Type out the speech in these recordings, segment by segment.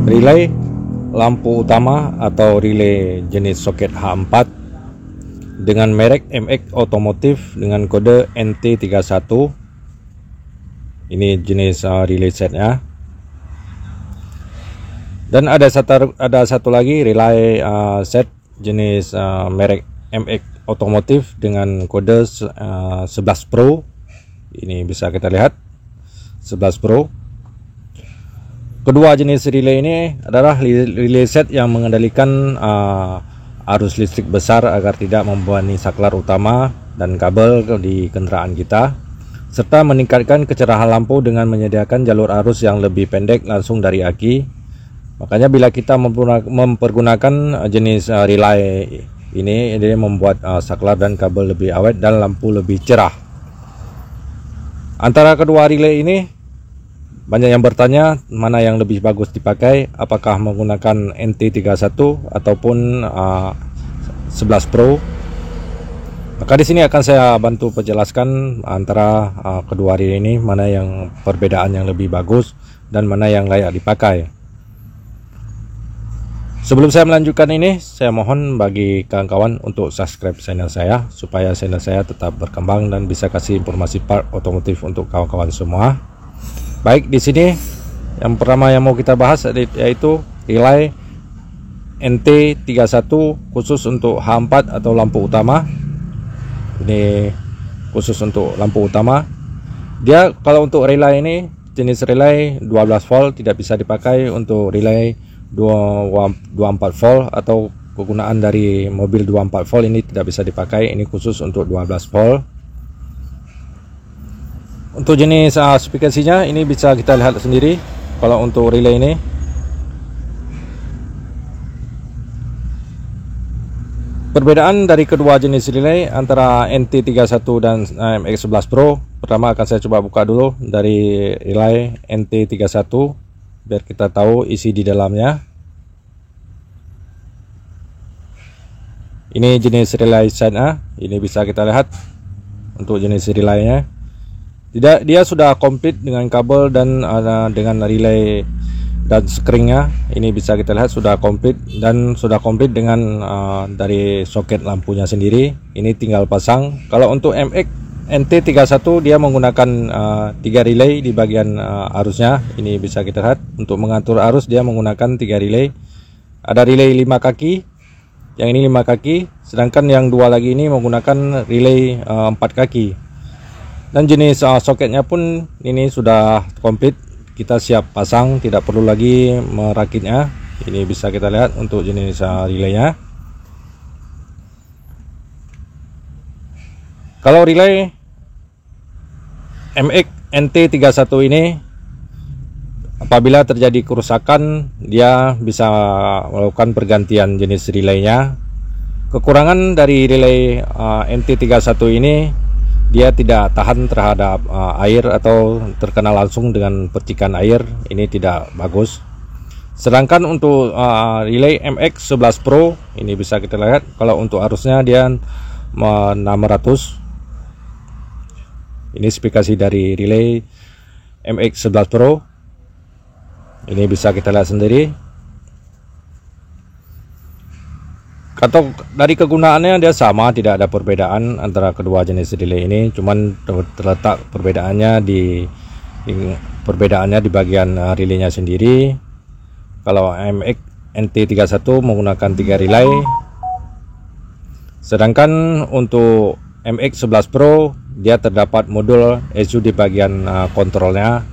relay lampu utama atau relay jenis soket H4 dengan merek MX Automotive dengan kode NT31. Ini jenis relay setnya. Dan ada satu lagi relay set jenis merek MX Automotive dengan kode 11 Pro. Ini bisa kita lihat 11 Pro. Kedua jenis relay ini adalah relay set yang mengendalikan arus listrik besar agar tidak membebani saklar utama dan kabel di kendaraan kita, serta meningkatkan kecerahan lampu dengan menyediakan jalur arus yang lebih pendek langsung dari aki. Makanya bila kita mempergunakan jenis relay ini membuat saklar dan kabel lebih awet dan lampu lebih cerah. Antara kedua relay ini, banyak yang bertanya mana yang lebih bagus dipakai, apakah menggunakan NT31 ataupun 11 Pro. Maka di sini akan saya bantu penjelaskan antara kedua relay ini, mana yang perbedaan yang lebih bagus dan mana yang layak dipakai. Sebelum saya melanjutkan ini, saya mohon bagi kawan-kawan untuk subscribe channel saya supaya channel saya tetap berkembang dan bisa kasih informasi part otomotif untuk kawan-kawan semua. Baik, di sini yang pertama yang mau kita bahas yaitu relay NT31 khusus untuk H4 atau lampu utama. Ini khusus untuk lampu utama. Dia kalau untuk relay ini jenis relay 12 volt, tidak bisa dipakai untuk relay 24 volt atau kegunaan dari mobil 24 volt ini tidak bisa dipakai. Ini khusus untuk 12 volt. Untuk jenis spesifikasinya ini bisa kita lihat sendiri. Kalau untuk relay ini, perbedaan dari kedua jenis relay antara NT31 dan MX11 Pro. Pertama akan saya coba buka dulu dari relay NT31 biar kita tahu isi di dalamnya. Ini jenis relay setnya. Ini bisa kita lihat untuk jenis relaynya. Dia sudah komplit dengan kabel dan dengan relay dan screennya. Ini bisa kita lihat sudah komplit dan sudah komplit dengan dari soket lampunya sendiri. Ini tinggal pasang. Kalau untuk MX NT31 dia menggunakan 3 relay di bagian arusnya. Ini bisa kita lihat untuk mengatur arus dia menggunakan 3 relay. Ada relay 5 kaki, yang ini 5 kaki, sedangkan yang 2 lagi ini menggunakan relay 4 kaki. Dan jenis soketnya pun ini sudah komplit, kita siap pasang, tidak perlu lagi merakitnya. Ini bisa kita lihat untuk jenis relaynya. Kalau relay MX NT31 ini apabila terjadi kerusakan, dia bisa melakukan pergantian jenis relaynya. Kekurangan dari relay NT31 ini, dia tidak tahan terhadap air atau terkena langsung dengan percikan air. Ini tidak bagus. Sedangkan untuk relay MX11 Pro ini bisa kita lihat, kalau untuk arusnya dia 600. Ini spesifikasi dari relay MX11 Pro. Ini bisa kita lihat sendiri. Atau dari kegunaannya dia sama, tidak ada perbedaan antara kedua jenis relay ini, cuman terletak perbedaannya di bagian relaynya sendiri. Kalau MX NT31 menggunakan 3 relay, sedangkan untuk MX11 Pro dia terdapat modul ECU di bagian kontrolnya.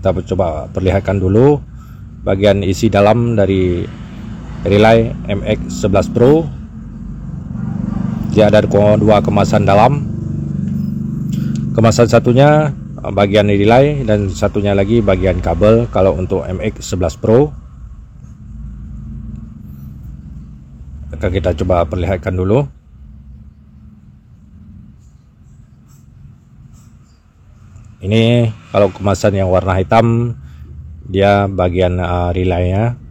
Kita coba perlihatkan dulu bagian isi dalam dari relay MX11 Pro. Dia ada 2 kemasan dalam. Kemasan satunya bagian relay dan satunya lagi bagian kabel kalau untuk MX11 Pro. Maka kita coba perlihatkan dulu. Ini kalau kemasan yang warna hitam, dia bagian relaynya.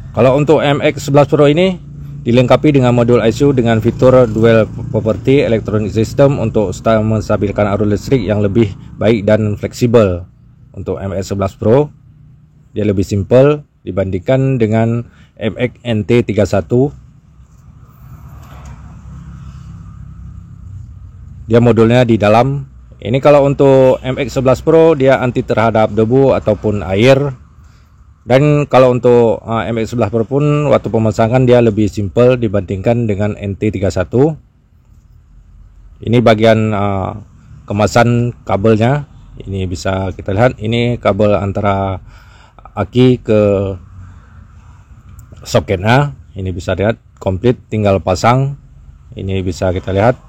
Kalau untuk MX11 Pro ini dilengkapi dengan modul ECU dengan fitur Dual Property Electronic System untuk menstabilkan arus listrik yang lebih baik dan fleksibel. untuk MX11 Pro. Dia lebih simple dibandingkan dengan MX NT31. Dia modulnya di dalam. Ini kalau untuk MX11 Pro dia anti terhadap debu ataupun air. Dan kalau untuk MX11 Pro pun waktu pemasangan dia lebih simple dibandingkan dengan NT31. Ini bagian kemasan kabelnya. Ini bisa kita lihat, ini kabel antara aki ke soketnya. Ini bisa lihat komplit, tinggal pasang. Ini bisa kita lihat.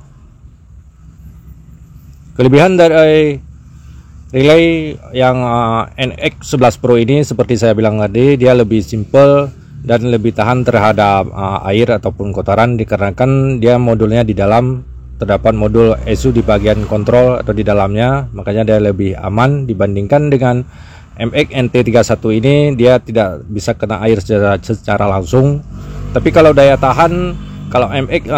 Kelebihan dari relay yang NX11 Pro ini seperti saya bilang tadi, dia lebih simple dan lebih tahan terhadap air ataupun kotoran, dikarenakan dia modulnya di dalam. Terdapat modul ECU di bagian kontrol atau di dalamnya, makanya dia lebih aman dibandingkan dengan MX NT31 ini. Dia tidak bisa kena air secara langsung. Tapi kalau daya tahan, kalau MX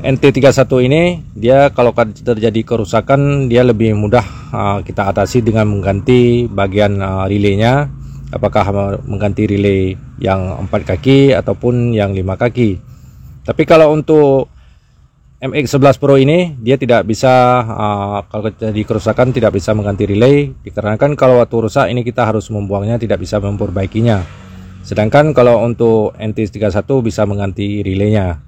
NT31 ini dia kalau terjadi kerusakan dia lebih mudah kita atasi dengan mengganti bagian relaynya, apakah mengganti relay yang 4 kaki ataupun yang 5 kaki. Tapi kalau untuk MX11 Pro ini dia tidak bisa, kalau terjadi kerusakan tidak bisa mengganti relay, dikarenakan kalau waktu rusak ini kita harus membuangnya, tidak bisa memperbaikinya. Sedangkan kalau untuk NT31 bisa mengganti relaynya.